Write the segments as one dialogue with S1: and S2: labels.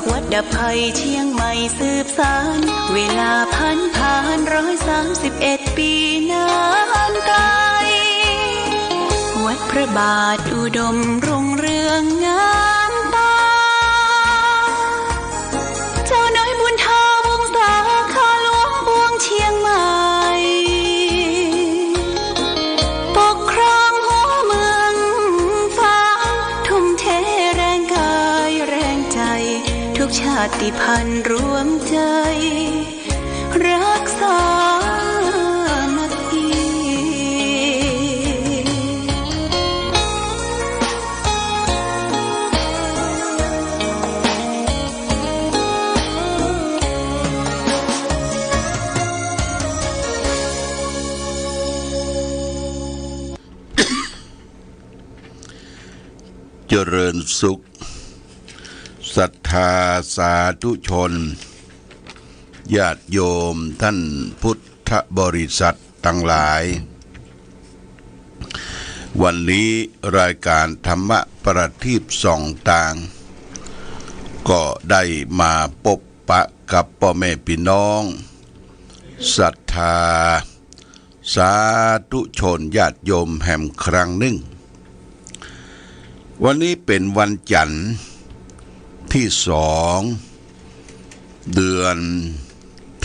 S1: จากวัดดับภัยเชียงใหม่สืบสานเวลาผ่าน131 ปีนานไกลวัดพระบาทอุดมรุ่งเรืองงามตาเจ้าน้อยบุญทาวงศาข้าหลวงบวงเชียงใหม่ปกครองหัวเมืองฟ้าทุ่มเทแรงกายแรงใจทุกชาติพันธุ์รวมใจรักษา
S2: เจริญสุขศรัทธาสาธุชนญาติโยมท่านพุทธบริษัททั้งหลายวันนี้รายการธรรมประทีปส่องต่างก็ได้มาพบปะกับพ่อแม่พี่น้องศรัทธาสาธุชนญาติโยมแห่งครั้งหนึ่งวันนี้เป็นวันจันทร์ที่2เดือน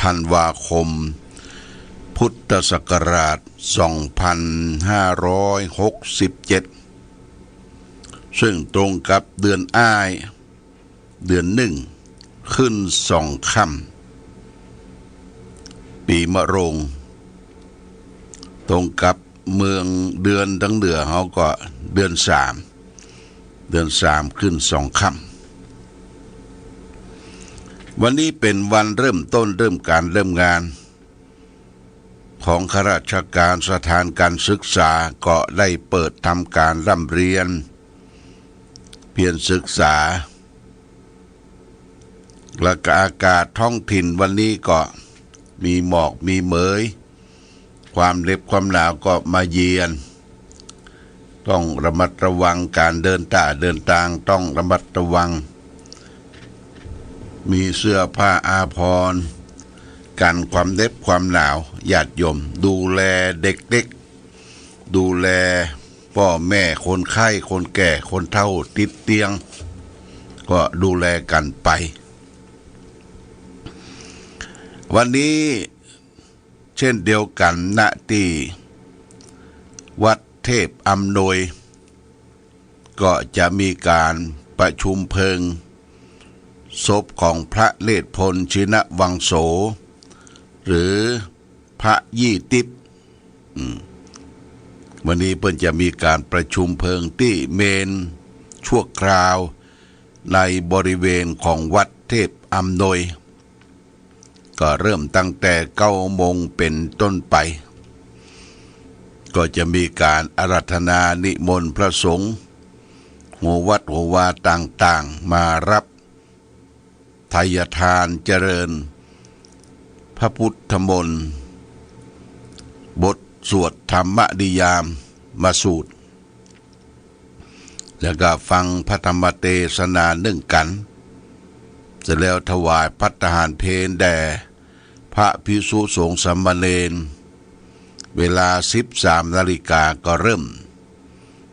S2: ธันวาคมพุทธศักราช2567ซึ่งตรงกับเดือนอ้ายเดือน1ขึ้น2 ค่ำปีมะโรงตรงกับเมืองเดือนทั้งเหนือเขาก็เดือน3ขึ้น2 ค่ำวันนี้เป็นวันเริ่มต้นเริ่มการเริ่มงานของข้าราชการสถานการศึกษาก็ได้เปิดทำการร่ำเรียนเพียรศึกษาและอากาศท้องถิ่นวันนี้ก็มีหมอกมีเหมยความเล็บความหนาวก็มาเยือนต้องระมัดระวังการเดินทางต้องระมัดระวังมีเสื้อผ้าอาภรณ์กันความเล็บความหนาวญาติโยมดูแลเด็กๆดูแลพ่อแม่คนไข้คนแก่คนเฒ่าติดเตียงก็ดูแลกันไปวันนี้เช่นเดียวกันณที่วัดเทพอำนวยก็จะมีการประชุมเพลิงศพของพระเลศพลชินวังโสหรือพระยี่ติ๊บวันนี้เพิ่นจะมีการประชุมเพลิงที่เมนชั่วคราวในบริเวณของวัดเทพอำนวยก็เริ่มตั้งแต่9 โมงเป็นต้นไปก็จะมีการอาราธนานิมนต์พระสงฆ์หัววัดหัววาต่างๆมารับทายทานเจริญพระพุทธมนต์บทสวดธรรมนิยามมาสูตรแล้วก็ฟังพระธรรมเทศนานึ่งกันเสร็จแล้วถวายภัตตาหารเพลแด่พระภิกษุสงฆ์สามเณรเวลา 13 นาฬิกาก็เริ่ม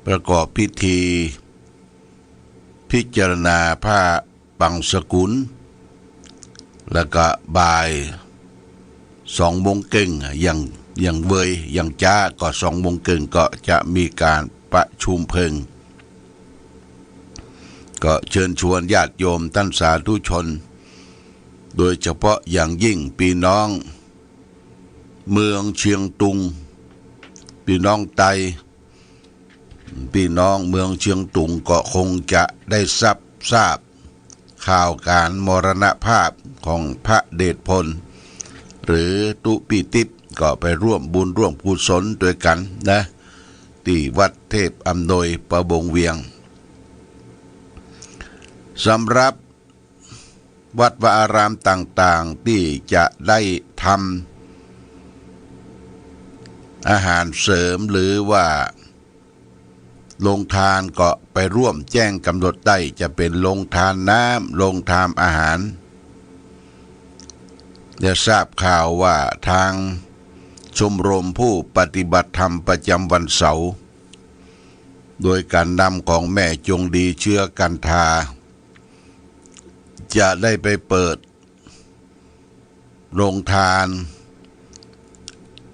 S2: ประกอบพิธีพิจารณาผ้าบังสกุลแล้วก็บ่าย2 โมงครึ่งอย่างเบยอย่างจ้าก็2 โมงครึ่งก็จะมีการประชุมเพลิงก็เชิญชวนญาติโยมท่านสาธุชนโดยเฉพาะอย่างยิ่งพี่น้องเมืองเชียงตุงพี่น้องไตพี่น้องเมืองเชียงตุงก็คงจะได้ทราบข่าวการมรณภาพของพระเดชพลหรือตุปีติปก็ไปร่วมบุญร่วมกุศลด้วยกันนะที่วัดเทพอำนวยประบงเวียงสำหรับวัดวาอารามต่างๆที่จะได้ทำอาหารเสริมหรือว่า โรงทานก็ไปร่วมแจ้งกำหนดได้จะเป็นโรงทานน้ำโรงทานอาหารได้ทราบข่าวว่าทางชมรมผู้ปฏิบัติธรรมประจำวันเสาร์โดยการนำของแม่จงดีเชื้อกันทาจะได้ไปเปิดโรงทาน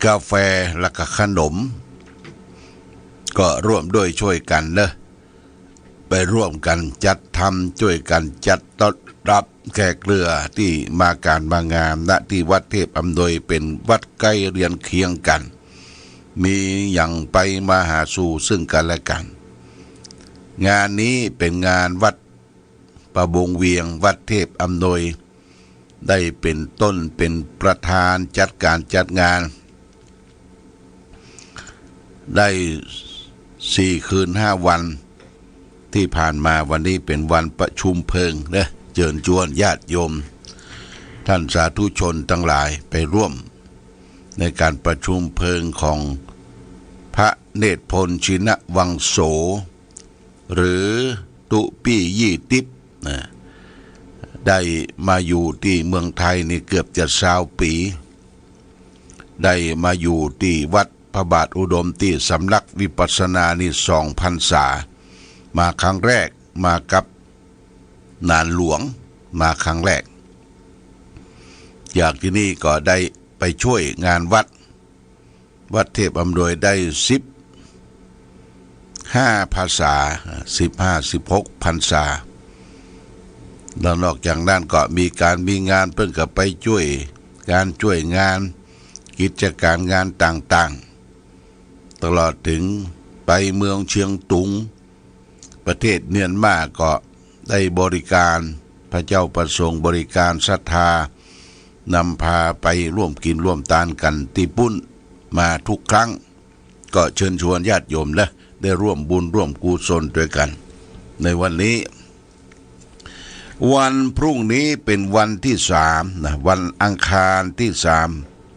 S2: กาแฟและก็ขนมก็ร่วมด้วยช่วยกันเนอะไปร่วมกันจัดทำช่วยกันจัดต้อนรับแขกเรือที่มาการมางานณที่วัดเทพอำนวยเป็นวัดใกล้เรียนเคียงกันมีอย่างไปมาหาสู่ซึ่งกันและกันงานนี้เป็นงานวัดประบงเวียงวัดเทพอำนวยได้เป็นต้นเป็นประธานจัดการจัดงานได้4 คืน 5 วันที่ผ่านมาวันนี้เป็นวันประชุมเพลิงนะเชิญชวนญาติโยมท่านสาธุชนทั้งหลายไปร่วมในการประชุมเพลิงของพระเนตรพลชินวังโสหรือตุปี้ยี่ติ๊บนะได้มาอยู่ที่เมืองไทยนี่เกือบจะ20 ปีได้มาอยู่ที่วัดพระบาทอุดมที่สำนักวิปัสสนานี่2 พรรษามาครั้งแรกมากับนานหลวงมาครั้งแรกจากที่นี่ก็ได้ไปช่วยงานวัดเทพอำนวยได้15 พรรษา16 พรรษาแล้วนอกจากนั้นก็มีงานเพิ่งกับไปช่วยงานกิจการงานต่างๆตลอดถึงไปเมืองเชียงตุงประเทศเมียนมาก็ได้บริการพระเจ้าประสงค์บริการศรัทธานำพาไปร่วมกินร่วมทานกันที่ปุ้นมาทุกครั้งก็เชิญชวนญาติโยมนะได้ร่วมบุญร่วมกุศลด้วยกันในวันนี้วันพรุ่งนี้เป็นวันที่3นะวันอังคารที่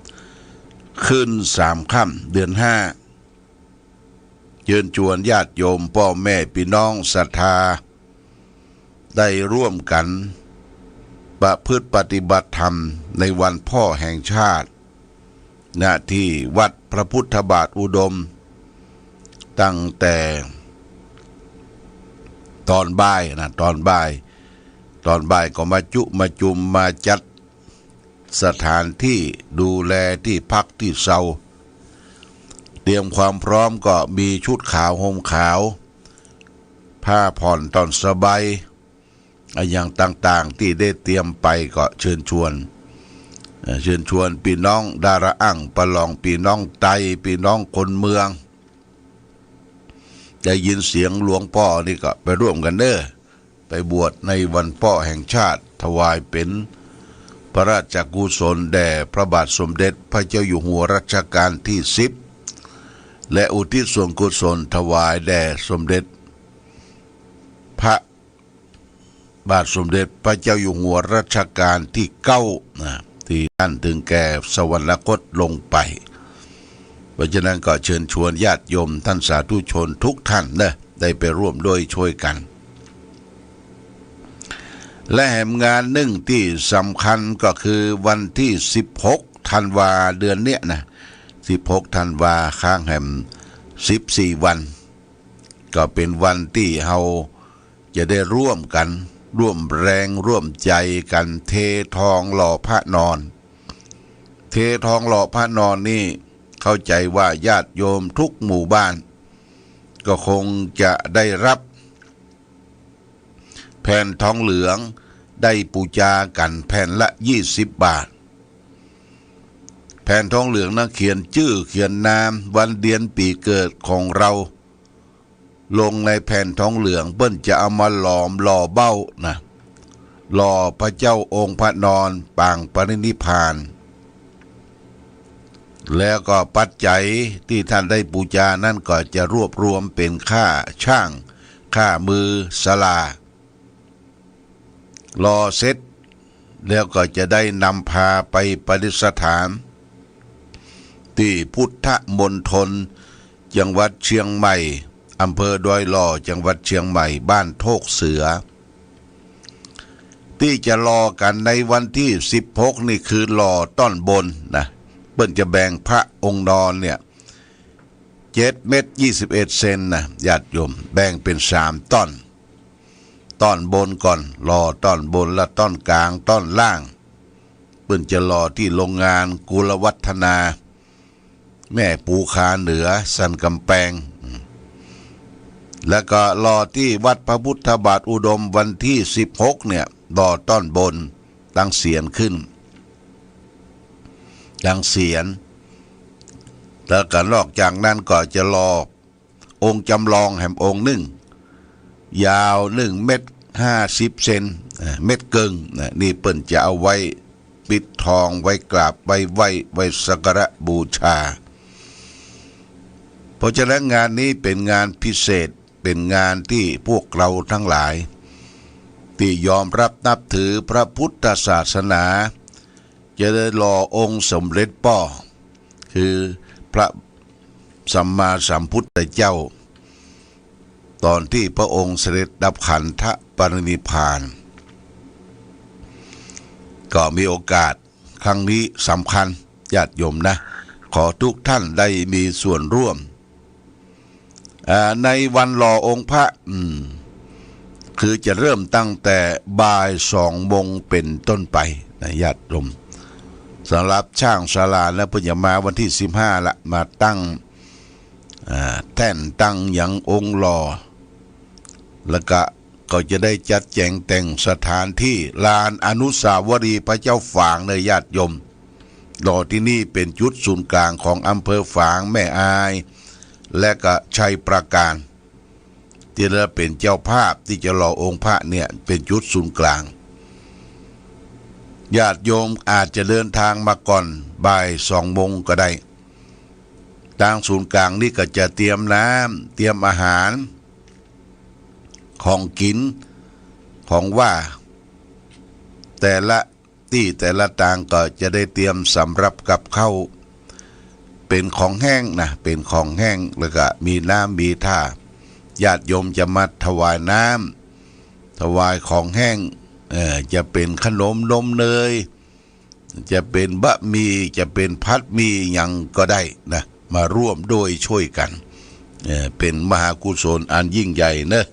S2: 3ขึ้น3 ค่ำเดือน5เชิญชวนญาติโยมพ่อแม่พี่น้องศรัทธาได้ร่วมกันประพฤติปฏิบัติธรรมในวันพ่อแห่งชาติณที่วัดพระพุทธบาทอุดมตั้งแต่ตอนบ่ายก็มาจุมมาจัดสถานที่ดูแลที่พักที่เซาเตรียมความพร้อมก็มีชุดขาวห่มขาวผ้าผ่อนตอนสบายอย่างต่างๆที่ได้เตรียมไปก็เชิญชวนพี่น้องดาราอั่งประลองพี่น้องไตพี่น้องคนเมืองได้ยินเสียงหลวงพ่อนี่ก็ไปร่วมกันเด้อไปบวชในวันพ่อแห่งชาติถวายเป็นพระราชกุศลแด่พระบาทสมเด็จพระเจ้าอยู่หัวรัชกาลที่10และอุทิศส่วนกุศลถวายแด่สมเด็จพระบาทสมเด็จพระเจ้าอยู่หัวรัชกาลที่9นะที่ท่านถึงแก่สวรรคตลงไปเพราะฉะนั้นก็เชิญชวนญาติโยมท่านสาธุชนทุกท่านนะได้ไปร่วมด้วยช่วยกันและแห่งงานหนึ่งที่สำคัญก็คือวันที่16 ธันวาเดือนเนี้ยนะ16 ธันวาค้างแห่ง14 วันก็เป็นวันที่เราจะได้ร่วมกันร่วมแรงร่วมใจกันเททองหล่อพระนอนเททองหล่อพระนอนนี่เข้าใจว่าญาติโยมทุกหมู่บ้านก็คงจะได้รับแผ่นทองเหลืองได้ปูจากันแผ่นละ20 บาทแผ่นทองเหลืองนั้นเขียนชื่อเขียนนามวันเดือนปีเกิดของเราลงในแผ่นทองเหลืองเปิ้นจะเอามาหลอมหล่อเบ้านะหล่อพระเจ้าองค์พระนอนปางปรินิพพานแล้วก็ปัจจัยที่ท่านได้บูชานั่นก็จะรวบรวมเป็นค่าช่างค่ามือศาลารอเสร็จแล้วก็จะได้นำพาไปประดิษฐานที่พุทธมณฑลจังหวัดเชียงใหม่ อำเภอดอยหล่อจังหวัดเชียงใหม่บ้านโทกเสือที่จะรอกันในวันที่16นี่คือรอต้นบนนะเปิ้นจะแบ่งพระองค์นอนเนี่ย7 เมตร 21 เซนนะญาติโยมแบ่งเป็น3ต้นต้นบนก่อนรอต้นบนและต้นกลางต้นล่างเปิ้นจะรอที่โรงงานกุลวัฒนาแม่ปูคาเหนือสันกำแพงแล้วก็รอที่วัดพระพุทธบาทอุดมวันที่16เนี่ยรอต้นบนตั้งเสียนขึ้นตั้งเสียนแล้วก็นอกจากนั้นก็จะรอองค์จำลองแห่งองค์หนึ่งยาว1 เมตร 50 เซนเม็ดเกิงนี่เปิ้นจะเอาไว้ปิดทองไว้กราบไว้สักการะบูชาเพราะฉะนั้นงานนี้เป็นงานพิเศษเป็นงานที่พวกเราทั้งหลายที่ยอมรับนับถือพระพุทธศาสนาจะได้รอองค์สมเด็จพ่อคือพระสัมมาสัมพุทธเจ้าตอนที่พระองค์เสด็จดับขันธปรินิพพานก็มีโอกาสครั้งนี้สำคัญญาติโยมนะขอทุกท่านได้มีส่วนร่วมในวันรอองค์พระคือจะเริ่มตั้งแต่บ่าย2 โมงเป็นต้นไปนะญาติโยมสำหรับช่างศาลาและเพิ่นจะมาวันที่15ละมาตั้งแท่นตั้งอย่างองค์รอแล้วก็จะได้จัดแจงแต่งสถานที่ลานอนุสาวรีย์พระเจ้าฝางในญาติโยมรอที่นี่เป็นจุดศูนย์กลางของอำเภอฝางแม่อายและก็ชัยปราการที่เราเป็นเจ้าภาพที่จะรอองค์พระเนี่ยเป็นจุดศูนย์กลางญาติโยมอาจจะเดินทางมาก่อนบ่าย2 โมงก็ได้ทางศูนย์กลางนี่ก็จะเตรียมน้ำเตรียมอาหารของกินของว่าแต่ละที่แต่ละทางก็จะได้เตรียมสำหรับกับข้าวเป็นของแห้งนะเป็นของแห้งแล้วก็มีน้ำมีท่าญาติโยมจะมาถวายน้ำถวายของแห้งจะเป็นขนมนมเนยจะเป็นบะหมี่จะเป็นพัดหมี่ยังก็ได้นะมาร่วมโดยช่วยกันเป็นมหากุศลอันยิ่งใหญ่นะ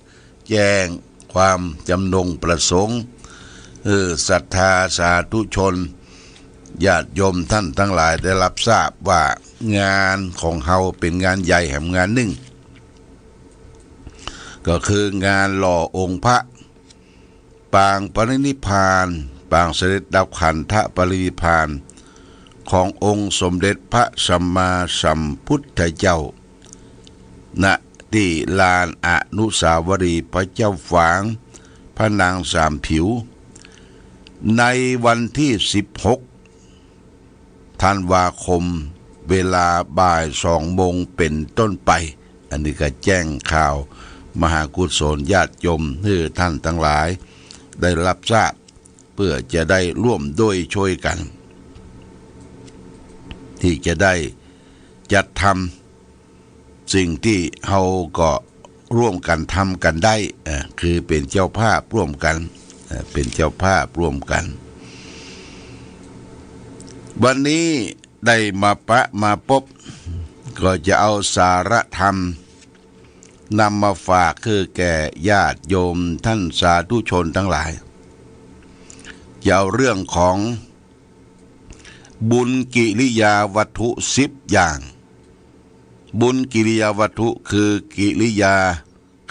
S2: แจ้งความจำนงประสงค์ศรัทธาสาธุชนญาติโยมท่านทั้งหลายได้รับทราบว่างานของเฮาเป็นงานใหญ่แห่งงานหนึ่งก็คืองานหล่อองค์พระปางปรินิพพานปางเสด็จดับขันธปรินิพพานขององค์สมเด็จพระสัมมาสัมพุทธเจ้าณที่ลานอนุสาวรีย์พระเจ้าฝางพระนางสามผิวในวันที่16 ธันวาคมเวลาบ่าย2 โมงเป็นต้นไปอันนี้ก็แจ้งข่าวมหากุศลญาติโยมให้ท่านทั้งหลายได้รับทราบเพื่อจะได้ร่วมด้วยช่วยกันที่จะได้จัดทำสิ่งที่เราก็ร่วมกันทำกันได้คือเป็นเจ้าภาพร่วมกันเป็นเจ้าภาพร่วมกันวันนี้ได้มาพบก็จะเอาสาระธรรมนำมาฝากคือแก่ญาติโยมท่านสาธุชนทั้งหลายจะเอาเรื่องของบุญกิริยาวัตถุ10 อย่างบุญกิริยาวัตถุคือกิริยา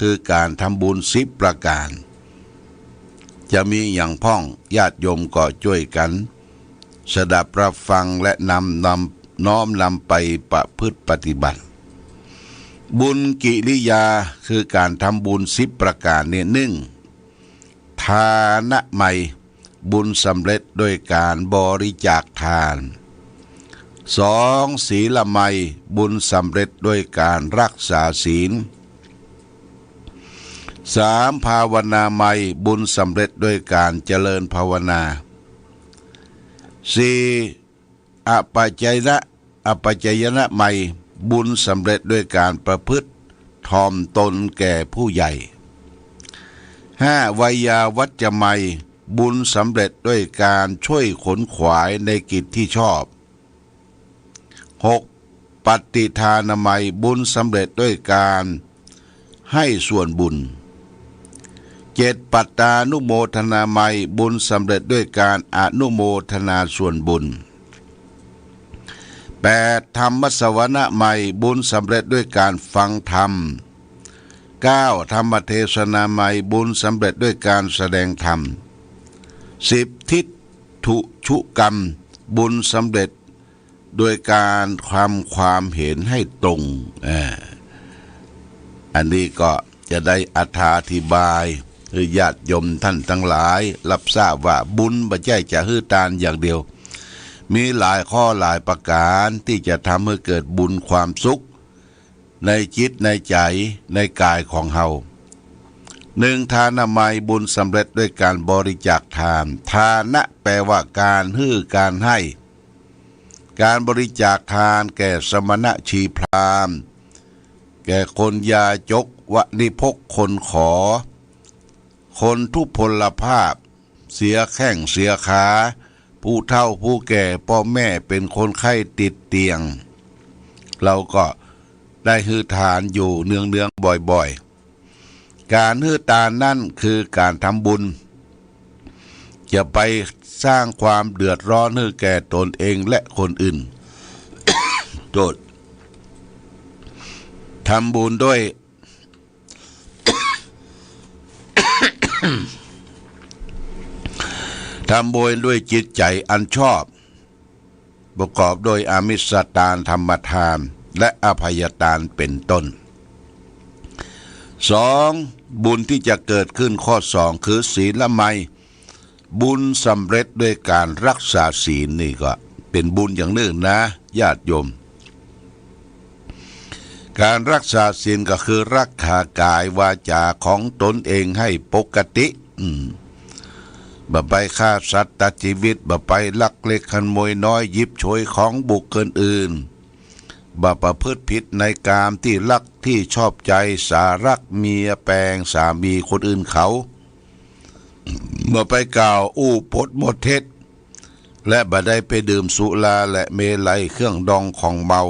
S2: คือการทำบุญ10 ประการจะมีอย่างพ้องญาติโยมก็ช่วยกันสดับรับฟังและน้อมนำไปประพฤติปฏิบัติบุญกิริยาคือการทำบุญ10 ประการเนี่ย1ทานะใหม่บุญสำเร็จโดยการบริจาคทาน2ศีลใหม่บุญสำเร็จโดยการรักษาศีล3ภาวนาใหม่บุญสำเร็จโดยการเจริญภาวนา4อปัจจยนะใหม่บุญสำเร็จด้วยการประพฤติ ทอมตนแก่ผู้ใหญ่ 5. ไวยาวัจจะไมยบุญสำเร็จด้วยการช่วยขนขวายในกิจที่ชอบ 6. ปฏิทานามัยบุญสำเร็จด้วยการให้ส่วนบุญ 7. ปัตตานุโมทนาไมยบุญสำเร็จด้วยการอนุโมทนาส่วนบุญ 8. ธรรมสวนาไมยบุญสำเร็จด้วยการฟังธรรม 9. ธรรมเทศนาไมยบุญสำเร็จด้วยการแสดงธรรม 10. ทิฏฐุชุกรรมบุญสำเร็จด้วยการทำความเห็นให้ตรงอันนี้ก็จะได้อธิบายให้ญาติโยมท่านทั้งหลายรับทราบว่าบุญไม่ใช่จะฮื้อตานอย่างเดียวมีหลายข้อหลายประการที่จะทำให้เกิดบุญความสุขในจิตในใจในกายของเฮา 1. ทานามัยบุญสำเร็จด้วยการบริจาคทานทานะแปลว่าการฮื้อการให้การบริจาคทานแก่สมณชีพราหมณ์แก่คนยาจกวนิพกคนขอคนทุพพลภาพเสียแข้งเสียขาผู้เฒ่าผู้แก่พ่อแม่เป็นคนไข้ติดเตียงเราก็ได้ฮื้อทานอยู่เนืองๆบ่อยๆการฮื้อทานนั่นคือการทำบุญจะไปสร้างความเดือดร้อนให้แก่ตนเองและคนอื่น โทษทำบุญด้วย ทำบุญด้วยจิตใจอันชอบประกอบโดยอามิสทานธรรมทานและอภัยทานเป็นต้น 2. บุญที่จะเกิดขึ้นข้อ 2คือศีลไมยบุญสำเร็จด้วยการรักษาศีลนี่ก็เป็นบุญอย่างหนึ่งนะญาติโยมการรักษาศีลก็คือรักษากายวาจาของตนเองให้ปกติบ่ไปฆ่าสัตว์ตัดชีวิตบ่ไปลักเล็กขโมยน้อยหยิบฉวยของบุคคลอื่นบ่ประพฤติผิดในกามที่รักที่ชอบใจสารักเมียแปลงสามีคนอื่นเขาเมื่อไปกล่าวอู้ปดหมดเท็จและบ่ได้ไปดื่มสุราและเมลัยเครื่องดองของเมา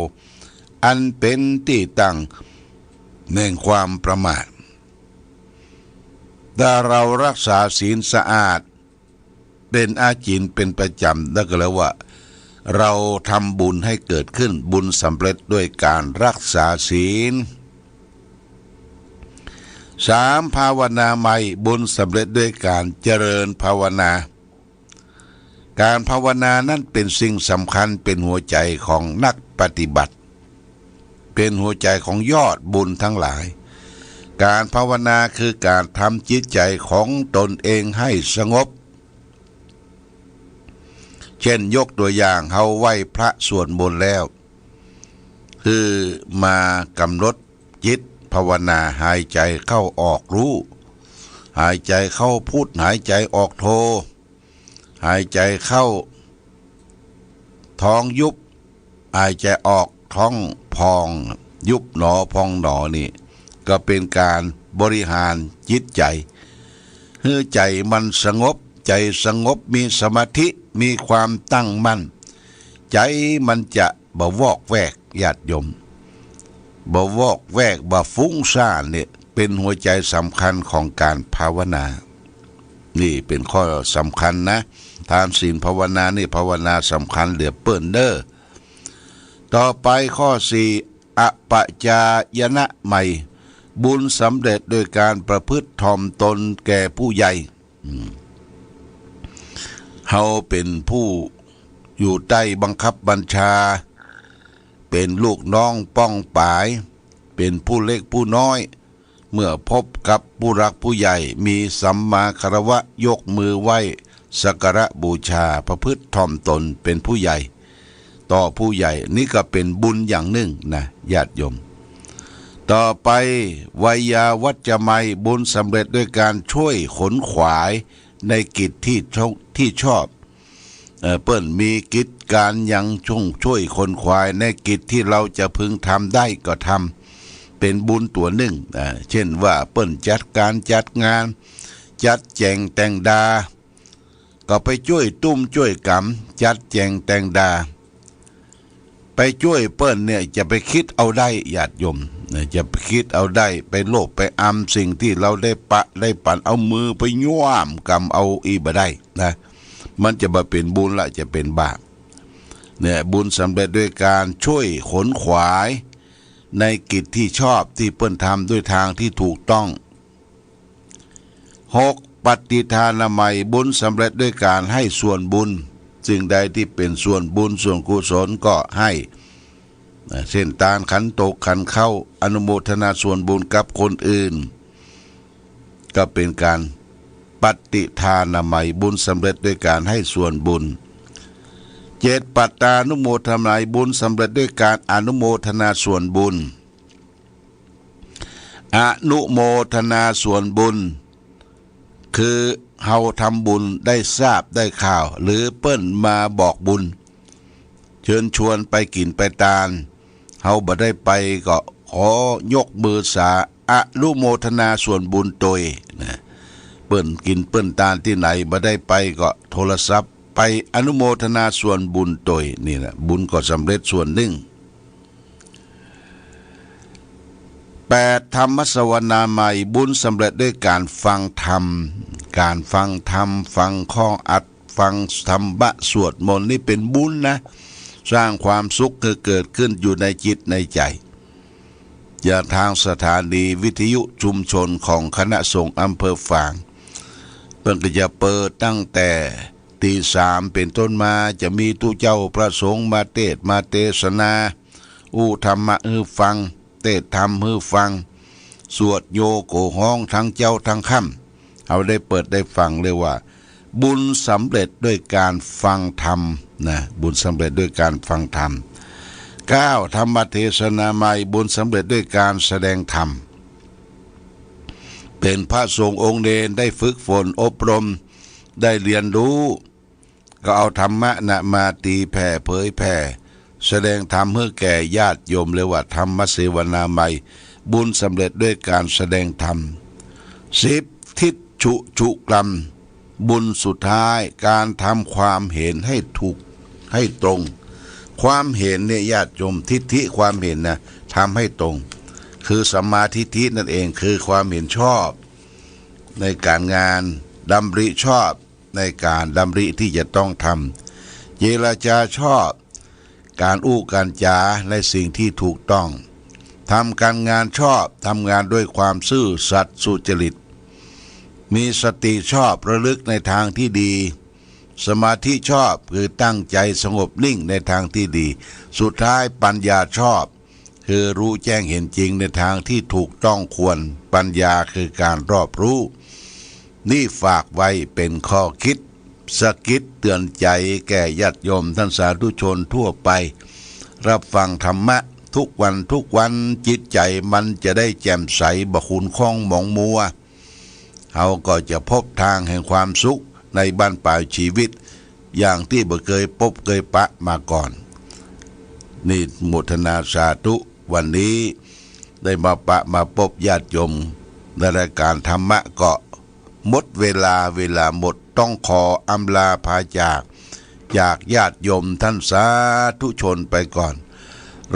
S2: อันเป็นที่ตั้งแห่งความประมาทถ้าเรารักษาศีลสะอาดเป็นอาจินเป็นประจำแล้วก็แล้วว่าเราทำบุญให้เกิดขึ้นบุญสำเร็จด้วยการรักษาศีล 3. ภาวนาใหม่บุญสำเร็จด้วยการเจริญภาวนาการภาวนานั้นเป็นสิ่งสำคัญเป็นหัวใจของนักปฏิบัติเป็นหัวใจของยอดบุญทั้งหลายการภาวนาคือการทำจิตใจของตนเองให้สงบเช่นยกตัวอย่างเฮาไหว้พระสวดมนต์แล้วคือมากำหนดจิตภาวนาหายใจเข้าออกรู้หายใจเข้าพุทหายใจออกโทหายใจเข้าท้องยุบหายใจออกท้องพองยุบหนอพองหนอนี่ก็เป็นการบริหารจิตใจให้ใจมันสงบใจสงบมีสมาธิมีความตั้งมั่นใจมันจะบ่วอกแวกญาติโยมบ่วอกแวกบ่ฟุ้งซ่านเนี่ยเป็นหัวใจสำคัญของการภาวนานี่เป็นข้อสำคัญนะทานศีลภาวนานี่ภาวนาสำคัญเหลือเปิ้นเด้อต่อไปข้อ 4อปัจจายนะใหม่บุญสำเร็จโดยการประพฤติถ่อมตนแก่ผู้ใหญ่เฮาเป็นผู้อยู่ใต้บังคับบัญชาเป็นลูกน้องป้องปายเป็นผู้เล็กผู้น้อยเมื่อพบกับผู้รักผู้ใหญ่มีสัมมาคารวะยกมือไหว้สักการะบูชาประพฤติถ่อมตนเป็นผู้ใหญ่ต่อผู้ใหญ่นี่ก็เป็นบุญอย่างหนึ่งนะญาติโยมต่อไปไวยาวัจจะไมยบุญสำเร็จด้วยการช่วยขนขวายในกิจที่ชอบเปิ้นมีกิจการยังช่วยคนขวายในกิจที่เราจะพึงทำได้ก็ทำ เป็นบุญตัวหนึ่งเช่นว่าเปิ้นจัดการจัดงานจัดแจงแต่งดาก็ไปช่วยตุ้มช่วยกำจัดแจงแต่งดาไปช่วยเปิ้นเนี่ยจะไปคิดเอาได้ญาติโยมจะไปคิดเอาได้ไปโลภไปอำสิ่งที่เราได้ปั่นเอามือไปย่วมกำเอาอีบ่ได้นะมันจะมาเป็นบุญละจะเป็นบาปเนี่ยบุญสำเร็จด้วยการช่วยขนขวายในกิจที่ชอบที่เปิ้นทำด้วยทางที่ถูกต้อง6ปฏิทานใหม่บุญสำเร็จด้วยการให้ส่วนบุญสิ่งใดที่เป็นส่วนบุญส่วนกุศลก็ให้เช่นทานขันโตกขันเข้าอนุโมทนาส่วนบุญกับคนอื่นก็เป็นการปฏิทานใหม่บุญสำเร็จด้วยการให้ส่วนบุญ7ปัตตานุโมทนาบุญสำเร็จด้วยการอนุโมทนาส่วนบุญอนุโมทนาส่วนบุญคือเฮาทำบุญได้ทราบได้ข่าวหรือเปิ้นมาบอกบุญเชิญชวนไปกินไปทานเฮาบ่ได้ไปก็ขอยกมือสาอนุโมทนาส่วนบุญโดยนะเปิ้นกินเปิ้นทานที่ไหนบ่ได้ไปก็โทรศัพท์ไปอนุโมทนาส่วนบุญโดยนี่แหละบุญก็สำเร็จส่วนหนึ่ง8ธรรมสวนาใหม่บุญสำเร็จด้วยการฟังธรรมการฟังธรรมฟังข้ออัดฟังธรรมะสวดมนต์นี่เป็นบุญนะสร้างความสุขเกิดขึ้นอยู่ในจิตในใจอย่างทางสถานีวิทยุชุมชนของคณะสงฆ์อำเภอฝางเพิ่นก็จะเปิดตั้งแต่ตี3เป็นต้นมาจะมีตู้เจ้าพระสงฆ์มาเทศมาเทศนาธรรมะฮือฟังเทศธรรมฮือฟังสวดโยโกห้องทั้งเจ้าทั้งค่ำเอาได้เปิดได้ฟังเลยว่าบุญสำเร็จด้วยการฟังธรรมนะบุญสำเร็จด้วยการฟังธรรม9ธรรมเทศนาใหม่บุญสำเร็จด้วยการแสดงธรรมเป็นพระสงฆ์องค์เนรได้ฝึกฝนอบรมได้เรียนรู้ก็เอาธรรมะนะมาตีแผ่เผยแผ่แสดงธรรมให้แก่ญาติโยมเลยว่าธรรมเสวนาใหม่บุญสำเร็จด้วยการแสดงธรรม10ทิฏฐุกรรมบุญสุดท้ายการทำความเห็นให้ถูกให้ตรงความเห็นเนี่ยญาติโยมทิฏฐิความเห็นนะทำให้ตรงคือสัมมาทิฏฐินั่นเองคือความเห็นชอบในการงานดำริชอบในการดำริที่จะต้องทำเจรจาชอบการการจาในสิ่งที่ถูกต้องทำการงานชอบทำงานด้วยความซื่อสัตย์สุจริตมีสติชอบระลึกในทางที่ดีสมาธิชอบคือตั้งใจสงบนิ่งในทางที่ดีสุดท้ายปัญญาชอบคือรู้แจ้งเห็นจริงในทางที่ถูกต้องควรปัญญาคือการรอบรู้นี่ฝากไว้เป็นข้อคิดสะกิดเตือนใจแก่ญาติโยมท่านสาธุชนทั่วไปรับฟังธรรมะทุกวันจิตใจมันจะได้แจ่มใสบ่ขุ่นข้องหมองมัวเราก็จะพบทางแห่งความสุขในบ้านปลายชีวิตอย่างที่บ่เคยพบเคยปะมาก่อนนี่โมทนาสาธุวันนี้ได้มาปะมาพบญาติโยมในรายการธรรมะก็หมดเวลาหมดต้องขออำลาพาจากญาติโยมท่านสาธุชนไปก่อน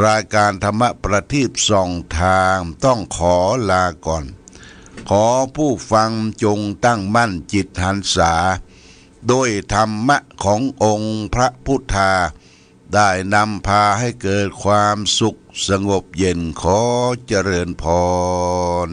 S2: รายการธรรมะประทีปส่องทางต้องขอลาก่อนขอผู้ฟังจงตั้งมั่นจิตหันษาโดยธรรมะขององค์พระพุทธาได้นำพาให้เกิดความสุขสงบเย็นขอเจริญพร